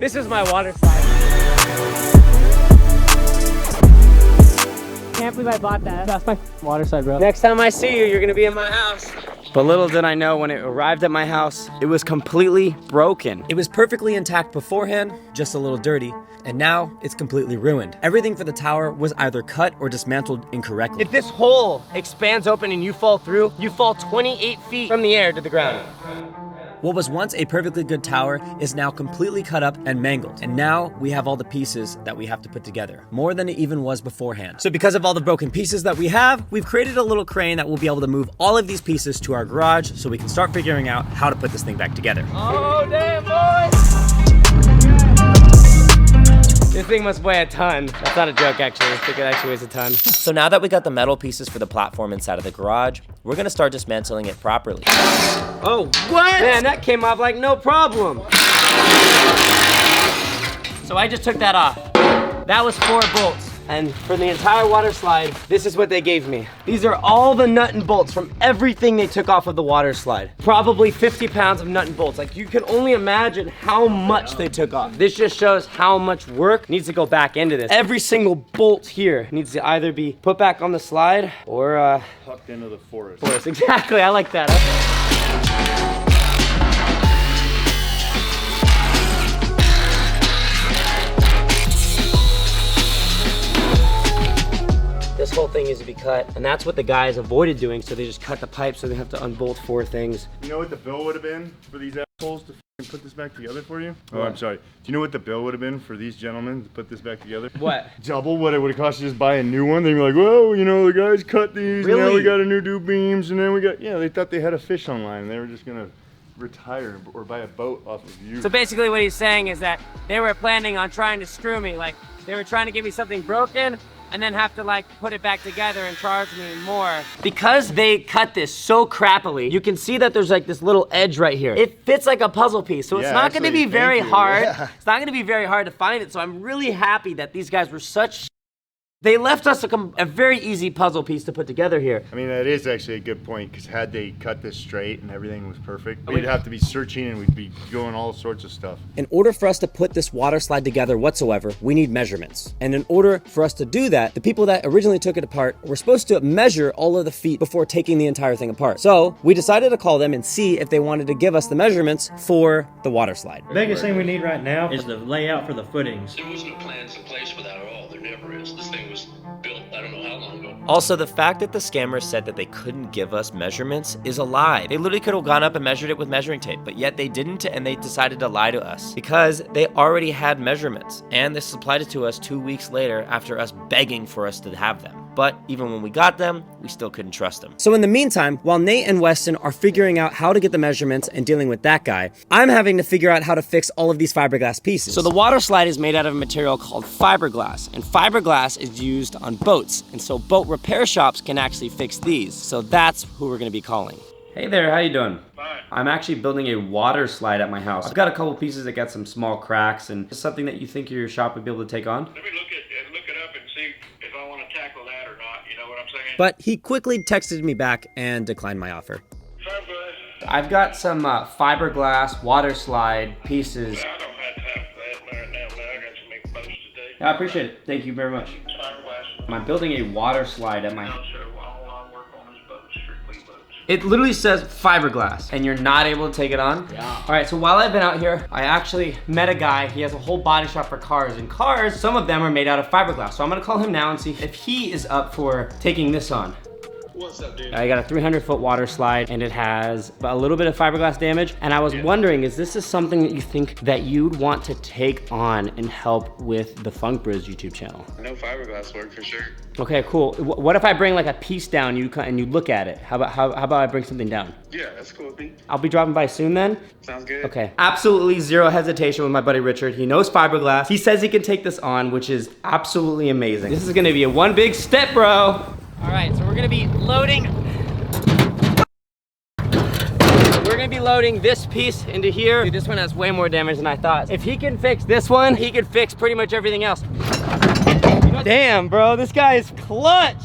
This is my water slide. Can't believe I bought that. That's my water slide, bro. Next time I see you, you're gonna be in my house. But little did I know, when it arrived at my house, it was completely broken. It was perfectly intact beforehand, just a little dirty, and now it's completely ruined. Everything for the tower was either cut or dismantled incorrectly. If this hole expands open and you fall through, you fall 28 feet from the air to the ground. What was once a perfectly good tower is now completely cut up and mangled. And now we have all the pieces that we have to put together, more than it even was beforehand. So because of all the broken pieces that we have, we've created a little crane that will be able to move all of these pieces to our garage so we can start figuring out how to put this thing back together. Oh, damn, boys! This thing must weigh a ton. That's not a joke, actually. I think it actually weighs a ton. So now that we got the metal pieces for the platform inside of the garage, we're gonna start dismantling it properly. Oh, what? Man, that came off like no problem. So I just took that off. That was 4 bolts. And for the entire water slide, this is what they gave me. These are all the nut and bolts from everything they took off of the water slide. Probably 50 pounds of nut and bolts. Like, you can only imagine how much they took off. This just shows how much work needs to go back into this. Every single bolt here needs to either be put back on the slide or Tucked into the forest. Exactly, I like that. This whole thing needs to be cut, and that's what the guys avoided doing, so they just cut the pipe so they have to unbolt 4 things. You know what the bill would have been for these assholes to put this back together for you? Oh, I'm sorry. Do you know what the bill would have been for these gentlemen to put this back together? What? Double what it would have cost to just buy a new one. They'd be like, well, you know, the guys cut these, Really? and now we got a new do beams, and then we got, yeah, they thought they had a fish online, and they were just gonna retire or buy a boat off of you. So basically what he's saying is that they were planning on trying to screw me. Like, they were trying to give me something broken and then have to like put it back together and charge me more. Because they cut this so crappily, you can see that there's like this little edge right here. It fits like a puzzle piece, so it's Yeah, not gonna actually, be very thank you. hard. Yeah. It's not gonna be very hard to find it, so I'm really happy that these guys were such. They left us a very easy puzzle piece to put together here. I mean, that is actually a good point, because had they cut this straight and everything was perfect, we'd have to be searching and we'd be doing all sorts of stuff. In order for us to put this water slide together whatsoever, we need measurements. And in order for us to do that, the people that originally took it apart were supposed to measure all of the feet before taking the entire thing apart. So we decided to call them and see if they wanted to give us the measurements for the water slide. The biggest thing we need right now is the layout for the footings. There was no plans in place for that at all. There never is. This thing was built, I don't know how long ago. Also, the fact that the scammers said that they couldn't give us measurements is a lie. They literally could have gone up and measured it with measuring tape, but yet they didn't, and they decided to lie to us because they already had measurements, and they supplied it to us 2 weeks later after us begging for us to have them. But even when we got them, we still couldn't trust them. So in the meantime, while Nate and Weston are figuring out how to get the measurements and dealing with that guy, I'm having to figure out how to fix all of these fiberglass pieces. So the water slide is made out of a material called fiberglass, and fiberglass is used on boats, and so boat repair shops can actually fix these. So that's who we're gonna be calling. Hey there, how you doing? Fine. I'm actually building a water slide at my house. I've got a couple pieces that got some small cracks, and is something that you think your shop would be able to take on? Let me look it up and see if I want to tackle that or not. You know what I'm saying? But he quickly texted me back and declined my offer. Fiberglass. I've got some fiberglass water slide pieces. I don't have time for that right now. I got to make boats today. I appreciate it. Thank you very much. Fiberglass. I'm building a water slide at my house. So all I work on is boats, strictly boats. It literally says fiberglass, and you're not able to take it on? Yeah. All right, so while I've been out here, I actually met a guy. He has a whole body shop for cars, and cars, some of them are made out of fiberglass. So I'm gonna call him now and see if he is up for taking this on. What's up, dude? I got a 300-foot water slide, and it has a little bit of fiberglass damage. And I was wondering, is this something that you think that you'd want to take on and help with the Funkbros YouTube channel? No fiberglass work for sure. Okay, cool. What if I bring like a piece down and you look at it? How about I bring something down? Yeah, that's cool, Pete. I'll be dropping by soon then. Sounds good. Okay. Absolutely zero hesitation with my buddy Richard. He knows fiberglass. He says he can take this on, which is absolutely amazing. This is gonna be a one big step, bro. All right, so we're gonna be loading. We're gonna be loading this piece into here. Dude, this one has way more damage than I thought. If he can fix this one, he can fix pretty much everything else. Damn, bro, this guy is clutch.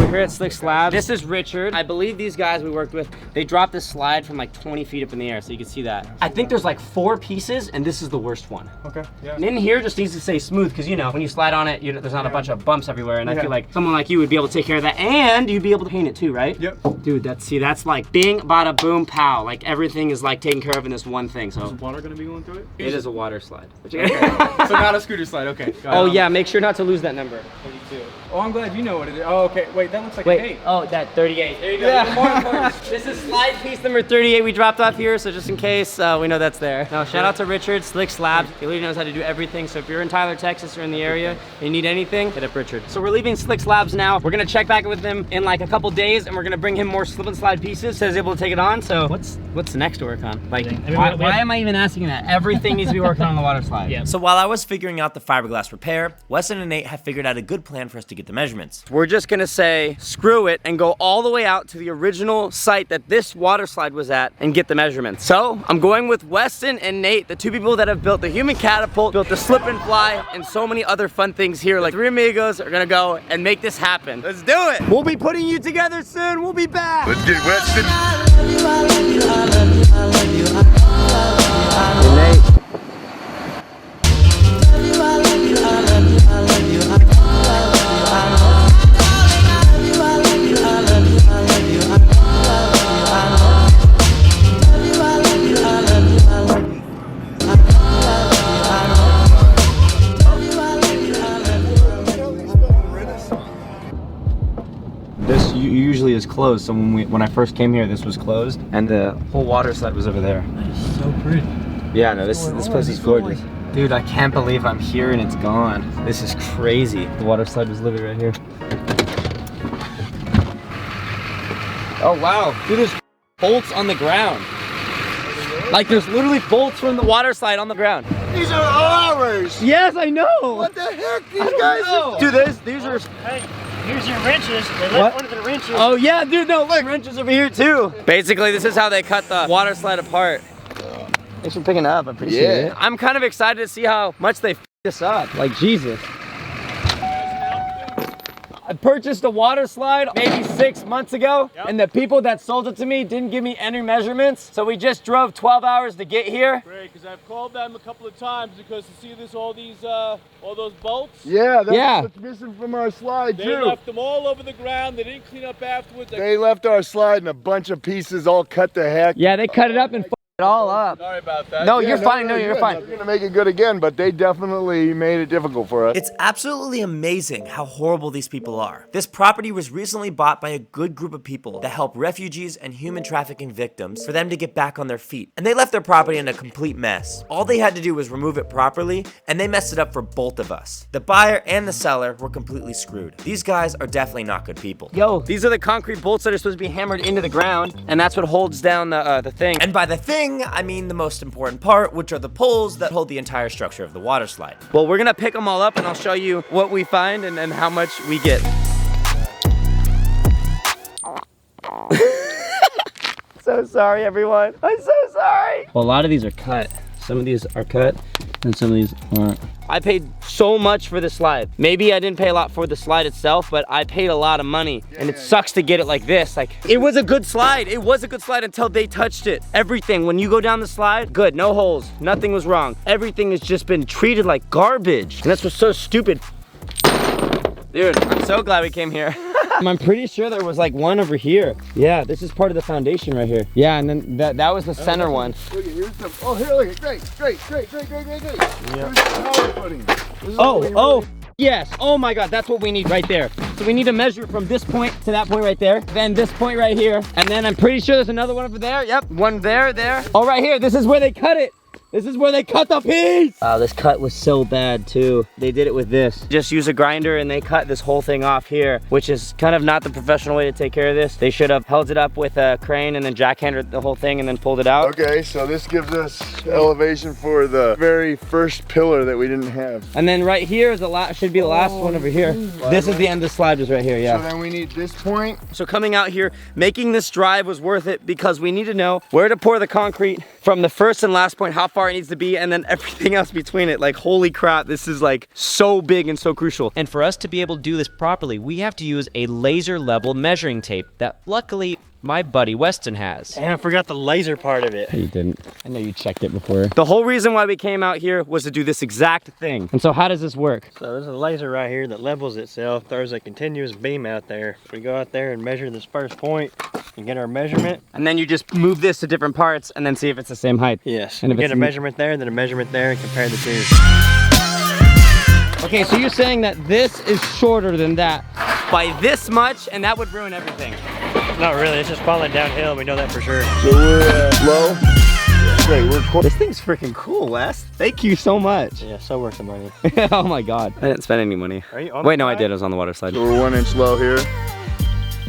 We're here at Slick Slabs. This is Richard. I believe these guys we worked with, they dropped this slide from like 20 feet up in the air, so you can see that. I think there's like 4 pieces, and this is the worst one. Okay, yeah. And in here just needs to stay smooth, because you know, when you slide on it, there's not a bunch of bumps everywhere, and I feel like someone like you would be able to take care of that, and you'd be able to paint it too, right? Yep. Dude, that's like bing, bada, boom, pow. Like everything is like taken care of in this one thing, so. Is water gonna be going through it? It is a water slide. Okay. So not a scooter slide, okay. Oh yeah, make sure not to lose that number. 32. Oh, I'm glad you know what it is. Oh, okay. Wait, that looks like Wait, an 8. oh, that 38. There you go. Yeah. More important. This is slide piece number 38 we dropped off here, so just in case, we know that's there. Now, shout out to Richard, Slick Slabs. He really knows how to do everything, so if you're in Tyler, Texas, or in the area, and you need anything, hit up Richard. So we're leaving Slick Slabs now. We're gonna check back with him in like a couple days, and we're gonna bring him more slip and slide pieces, so he's able to take it on. So what's next to work on? Like, why am I even asking that? Everything needs to be working on the water slide. Yeah. So while I was figuring out the fiberglass repair, Weston and Nate have figured out a good plan for us to get the measurements. We're just gonna say, screw it, and go all the way out to the original site that this water slide was at and get the measurements. So I'm going with Weston and Nate, the 2 people that have built the human catapult, built the slip and fly, and so many other fun things here. Like 3 amigos are gonna go and make this happen. Let's do it. We'll be putting you together soon. We'll be back. Let's get Weston. Nate. This usually is closed, so when I first came here, this was closed, and the whole water slide was over there. That is so pretty. Yeah, no, this place is gorgeous. Dude, I can't believe I'm here and it's gone. This is crazy. The water slide was literally right here. Oh wow, dude, there's bolts on the ground. Like there's literally bolts from the water slide on the ground. These are ours. Yes, I know. What the heck? These guys are... Dude, these are... Hey, here's your wrenches. They What? left one of the wrenches. Oh yeah, dude, no, look, wrenches over here too. Basically, this is how they cut the water slide apart. Thanks for picking it up, I appreciate it. I'm kind of excited to see how much they f this up, like Jesus. I purchased a water slide maybe 6 months ago, and the people that sold it to me didn't give me any measurements, so we just drove 12 hours to get here. Great, because I've called them a couple of times because to see this, all those bolts. Yeah, that's what's missing from our slide They too. left them all over the ground. They didn't clean up afterwards. They left our slide in a bunch of pieces, all cut to heck. Yeah, they cut it up and f it all up. Sorry about that. No, you're fine, no, you're good. fine. We're gonna make it good again, but they definitely made it difficult for us. It's absolutely amazing how horrible these people are. This property was recently bought by a good group of people that help refugees and human trafficking victims for them to get back on their feet. And they left their property in a complete mess. All they had to do was remove it properly, and they messed it up for both of us. The buyer and the seller were completely screwed. These guys are definitely not good people. Yo, these are the concrete bolts that are supposed to be hammered into the ground, and that's what holds down the thing. And by the thing, I mean the most important part, which are the poles that hold the entire structure of the water slide. Well, we're gonna pick them all up and I'll show you what we find and how much we get. So sorry, everyone. I'm so sorry. Well, a lot of these are cut. Some of these are cut and some of these aren't. I paid so much for the slide. Maybe I didn't pay a lot for the slide itself, but I paid a lot of money, and it sucks to get it like this. Like, it was a good slide. It was a good slide until they touched it. Everything, when you go down the slide, good, no holes, nothing was wrong. Everything has just been treated like garbage, and that's what's so stupid. Dude, I'm so glad we came here. I'm pretty sure there was like one over here. Yeah, this is part of the foundation right here. Yeah, and then that was the center one. Look at here's some. Oh, here, look at great. Yeah. Here's the power footing. Oh, yes. Oh my God, that's what we need right there. So we need to measure from this point to that point right there, then this point right here, and then I'm pretty sure there's another one over there. Yep, one there. Oh, right here. This is where they cut it. This is where they cut the piece. Oh, this cut was so bad too. They did it with this. Just use a grinder and they cut this whole thing off here, which is kind of not the professional way to take care of this. They should have held it up with a crane and then jackhammered the whole thing and then pulled it out. Okay, so this gives us elevation for the very first pillar that we didn't have. And then right here is should be the last one over here. This is the end of the slide is right here, yeah. So then we need this point. So coming out here, making this drive was worth it because we need to know where to pour the concrete from the first and last point, how far it needs to be, and then everything else between it. Like, holy crap, this is like so big and so crucial. And for us to be able to do this properly, we have to use a laser level measuring tape that luckily my buddy Weston has. And I forgot the laser part of it. You didn't. I know you checked it before. The whole reason why we came out here was to do this exact thing. And so how does this work? So there's a laser right here that levels itself, throws a continuous beam out there. We go out there and measure this first point and get our measurement. And then you just move this to different parts and then see if it's the same height. Yes. And And if get it's a measurement there, then a measurement there, and compare the two. Okay, so you're saying that this is shorter than that by this much, and that would ruin everything. Not really, it's just falling downhill, we know that for sure. So we're low. Wait, we're This thing's freaking cool, Wes. Thank you so much. Yeah, so worth the money. Oh my God. I didn't spend any money. Are you on Wait, the no, I side? did. I was on the water slide. So we're 1 inch low here.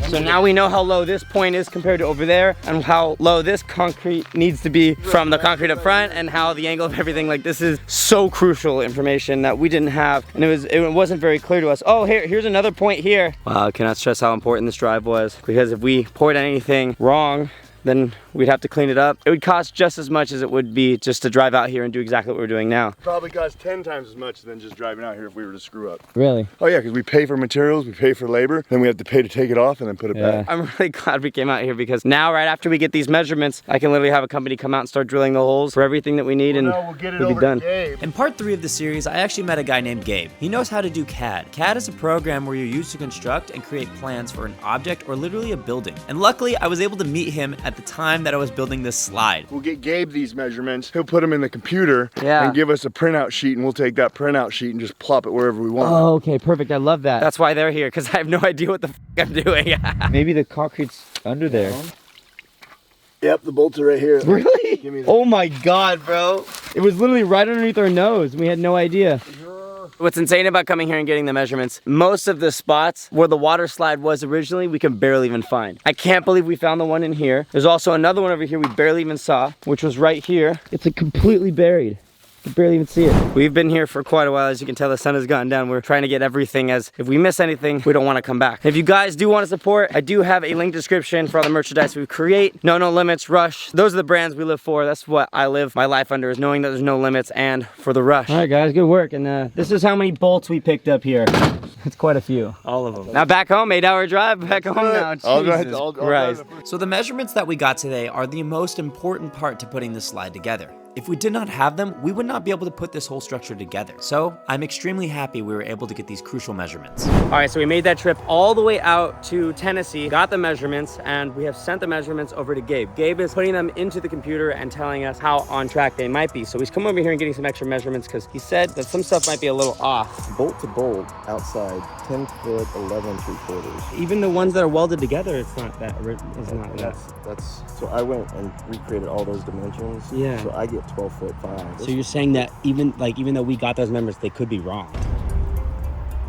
So now we know how low this point is compared to over there, and how low this concrete needs to be from the concrete up front, and how the angle of everything. Like, this is so crucial information that we didn't have, and it wasn't very clear to us. Oh, here's another point here. Wow, I cannot stress how important this drive was, because if we poured anything wrong, then we'd have to clean it up. It would cost just as much as it would be just to drive out here and do exactly what we're doing now. Probably cost 10 times as much than just driving out here if we were to screw up. Really? Oh yeah, because we pay for materials, we pay for labor, then we have to pay to take it off and then put it Yeah. back. I'm really glad we came out here, because now right after we get these measurements, I can literally have a company come out and start drilling the holes for everything that we need, and Now we'll get it we'll be over done. to Gabe. In part 3 of the series, I actually met a guy named Gabe. He knows how to do CAD. CAD is a program where you use to construct and create plans for an object or literally a building. And luckily, I was able to meet him at the time that I was building this slide. We'll get Gabe these measurements, he'll put them in the computer Yeah. and give us a printout sheet, and we'll take that printout sheet and just plop it wherever we want. Oh, okay, perfect. I love that. That's why they're here, because I have no idea what the f I'm doing. Maybe the concrete's under there. Yep, the bolts are right here. Really? Give me that. Oh my God, bro. It was literally right underneath our nose. We had no idea. What's insane about coming here and getting the measurements, most of the spots where the water slide was originally, we can barely even find. I can't believe we found the one in here. There's also another one over here we barely even saw, which was right here. It's like completely buried. You can barely even see it. We've been here for quite a while. As you can tell, the sun has gotten down. We're trying to get everything, as if we miss anything, we don't want to come back. If you guys do want to support, I do have a link description for all the merchandise we create. No Limits, Rush. Those are the brands we live for. That's what I live my life under, is knowing that there's no limits, and for the Rush. All right, guys, good work. And this is how many bolts we picked up here. It's quite a few. All of them. Now back home, 8-hour drive back home now. I'll drive- Jesus I'll Christ. drive the- So the measurements that we got today are the most important part to putting this slide together. If we did not have them, we would not be able to put this whole structure together. So I'm extremely happy we were able to get these crucial measurements. All right, so we made that trip all the way out to Tennessee, got the measurements, and we have sent the measurements over to Gabe. Gabe is putting them into the computer and telling us how on track they might be. So he's come over here and getting some extra measurements, because he said that some stuff might be a little off. Bolt to bolt outside 10 foot 11 3/4. Even the ones that are welded together, it's not that. It's not that. That's so I went and recreated all those dimensions. Yeah. So I get 12 foot 5. So you're saying that even though we got those measurements, they could be wrong.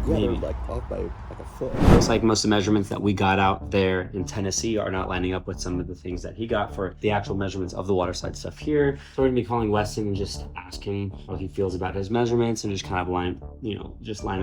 yeah, they're maybe. like off by like a foot. Looks like most of the measurements that we got out there in Tennessee are not lining up with some of the things that he got for the actual measurements of the waterside stuff here. So we're gonna be calling Weston and just ask him how he feels about his measurements, and just kind of line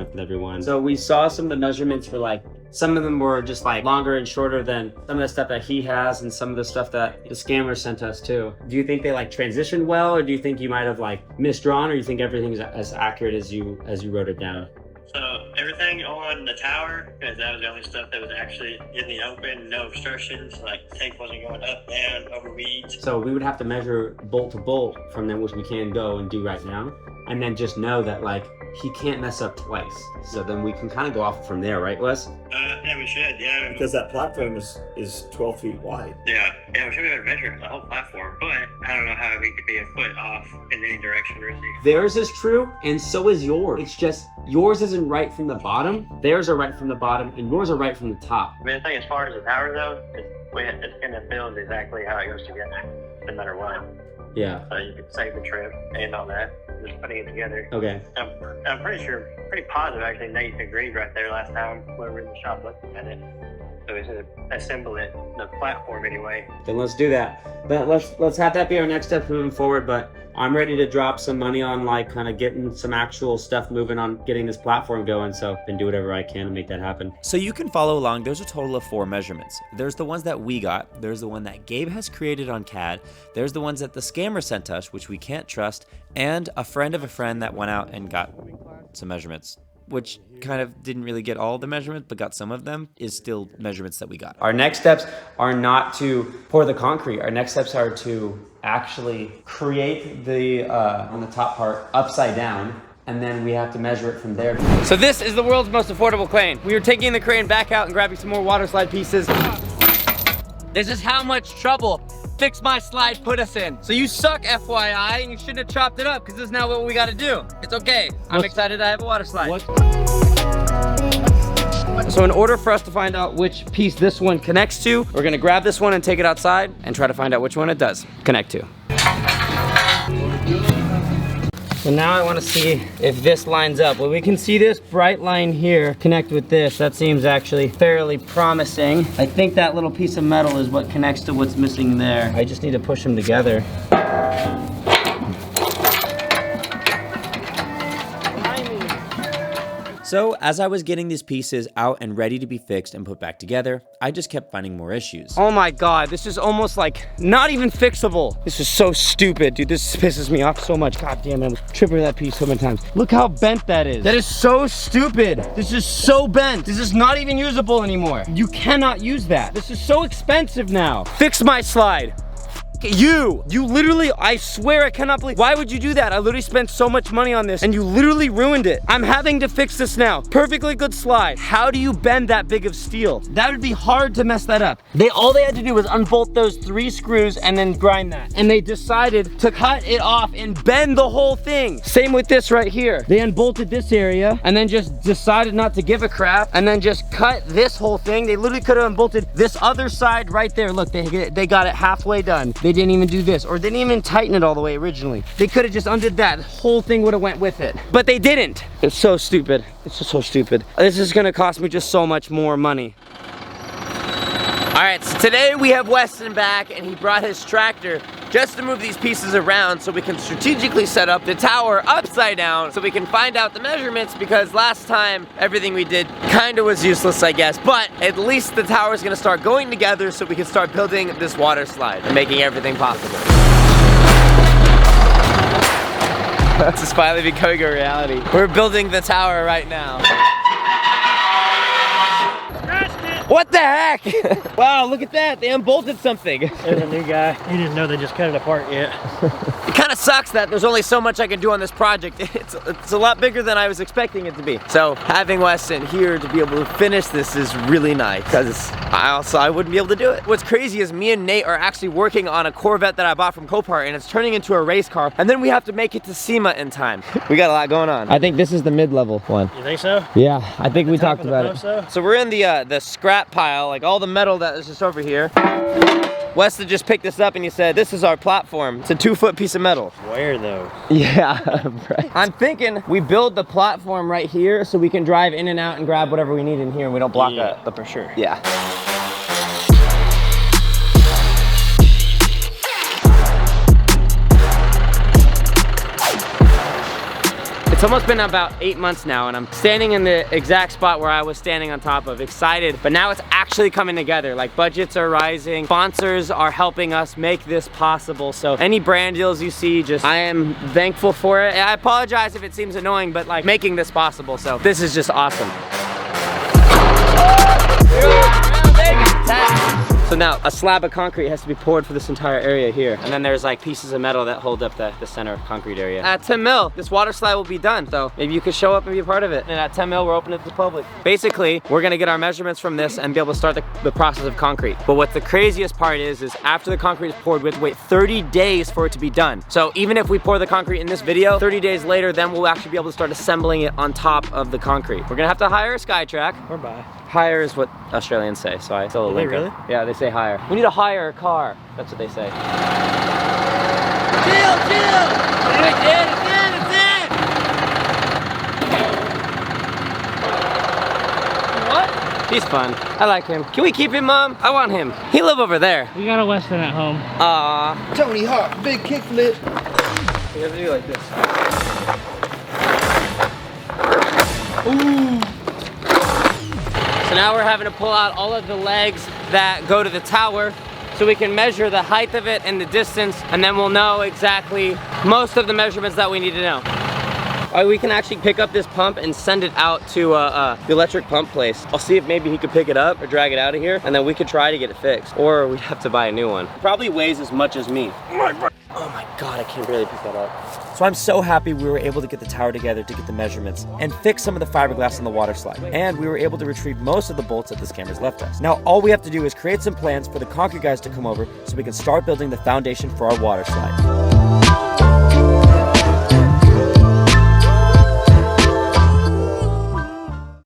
up with everyone. So we saw some of the measurements for, like, some of them were just like longer and shorter than some of the stuff that he has, and some of the stuff that the scammer sent us too. Do you think they like transitioned well, or do you think you might have like misdrawn, or you think everything's as accurate as you wrote it down? So everything on the tower, because that was the only stuff that was actually in the open, no obstructions, like the tank wasn't going up, down, over weeds. So we would have to measure bolt to bolt from them, which we can go and do right now, and then just know that like he can't mess up twice. So then we can kind of go off from there, right, Wes? Yeah, we should, yeah. Because that platform is 12 feet wide. Yeah, we should be able to measure the whole platform, but I don't know how we could be a foot off in any direction, really. Theirs is true, and so is yours. It's just yours isn't right from the bottom, theirs are right from the bottom, and yours are right from the top. I mean, the thing as far as the tower though, it's going to build exactly how it goes together, no matter what. Yeah. So you could save the trip and all that, just putting it together. Okay. I'm pretty positive actually Nate agreed right there last time when we were in the shop looking at it. So we should assemble it, the platform anyway. Then let's do that. But let's have that be our next step moving forward. But I'm ready to drop some money on like kind of getting some actual stuff moving on getting this platform going. So I can do whatever I can to make that happen. So you can follow along. There's a total of 4 measurements. There's the ones that we got. There's the one that Gabe has created on CAD. There's the ones that the scammer sent us, which we can't trust. And a friend of a friend that went out and got some measurements, which kind of didn't really get all the measurements, but got some of them, is still measurements that we got. Our next steps are not to pour the concrete. Our next steps are to actually create the, on the top part, upside down, and then we have to measure it from there. So this is the world's most affordable crane. We were taking the crane back out and grabbing some more water slide pieces. This is how much trouble Fix My Slide put us in. So you suck, FYI, and you shouldn't have chopped it up, because this is now what we gotta do. It's okay. I'm excited I have a water slide. So in order for us to find out which piece this one connects to, we're gonna grab this one and take it outside and try to find out which one it does connect to. So now I want to see if this lines up. Well, we can see this bright line here connect with this. That seems actually fairly promising. I think that little piece of metal is what connects to what's missing there. I just need to push them together. So as I was getting these pieces out and ready to be fixed and put back together, I just kept finding more issues. Oh my God, this is almost like not even fixable. This is so stupid, dude. This pisses me off so much. God damn it, I'm tripping that piece so many times. Look how bent that is. That is so stupid. This is so bent. This is not even usable anymore. You cannot use that. This is so expensive now. Fix My Slide. You literally, I swear I cannot believe, why would you do that? I literally spent so much money on this and you literally ruined it. I'm having to fix this now. Perfectly good slide. How do you bend that big of steel? That would be hard to mess that up. All they had to do was unbolt those 3 screws and then grind that. And they decided to cut it off and bend the whole thing. Same with this right here. They unbolted this area and then just decided not to give a crap and then just cut this whole thing. They literally could have unbolted this other side right there. Look, they got it halfway done. They didn't even do this, or they didn't even tighten it all the way originally. They could have just undid that. The whole thing would have went with it. But they didn't. It's so stupid. It's just so stupid. This is gonna cost me just so much more money. All right, so today we have Weston back and he brought his tractor just to move these pieces around so we can strategically set up the tower upside down so we can find out the measurements, because last time everything we did kind of was useless, I guess, but at least the tower is gonna start going together so we can start building this water slide and making everything possible. This is finally becoming a reality. We're building the tower right now. What the heck? Wow, look at that. They unbolted something. There's a new guy. He didn't know they just cut it apart yet. It kind of sucks that there's only so much I can do on this project. It's a lot bigger than I was expecting it to be. So having Weston here to be able to finish this is really nice, because I wouldn't be able to do it. What's crazy is me and Nate are actually working on a Corvette that I bought from Copart, and it's turning into a race car, and then we have to make it to SEMA in time. We got a lot going on. I think this is the mid-level one. You think so? Yeah, I think we talked about it. So we're in the scrap pile, like all the metal that is just over here. Weston just picked this up and he said, this is our platform. It's a 2-foot piece of metal. where though? Yeah, right. I'm thinking we build the platform right here so we can drive in and out and grab whatever we need in here and we don't block that. But for sure. Yeah. It's almost been about 8 months now and I'm standing in the exact spot where I was standing on top of, excited, but now it's actually coming together. Like budgets are rising, sponsors are helping us make this possible. So any brand deals you see, I am thankful for it. I apologize if it seems annoying, but like making this possible. So this is just awesome. So now a slab of concrete has to be poured for this entire area here. And then there's like pieces of metal that hold up the center concrete area. At 10 mil, this water slide will be done. So maybe you could show up and be a part of it. And at 10 mil, we're open to the public. Basically, we're gonna get our measurements from this and be able to start the process of concrete. But what the craziest part is after the concrete is poured, we have to wait 30 days for it to be done. So even if we pour the concrete in this video, 30 days later, then we'll actually be able to start assembling it on top of the concrete. We're gonna have to hire a Skytrack. Or buy. Hire is what Australians say, so I still link really? Yeah, they say hire. We need to hire a car. That's what they say. Chill, chill! It's in! What? He He's fun. I like him. Can we keep him, Mom? I want him. He live over there. We got a Western at home. Aw. Tony Hawk, big kickflip. You have to do like this. Ooh. So now we're having to pull out all of the legs that go to the tower so we can measure the height of it and the distance, and then we'll know exactly most of the measurements that we need to know. We can actually pick up this pump and send it out to the electric pump place. I'll see if maybe he could pick it up or drag it out of here, and then we could try to get it fixed. Or we'd have to buy a new one. It probably weighs as much as me. Oh my God, I can't barely pick that up. So I'm so happy we were able to get the tower together to get the measurements and fix some of the fiberglass on the water slide. And we were able to retrieve most of the bolts that the scammers left us. Now all we have to do is create some plans for the concrete guys to come over so we can start building the foundation for our water slide.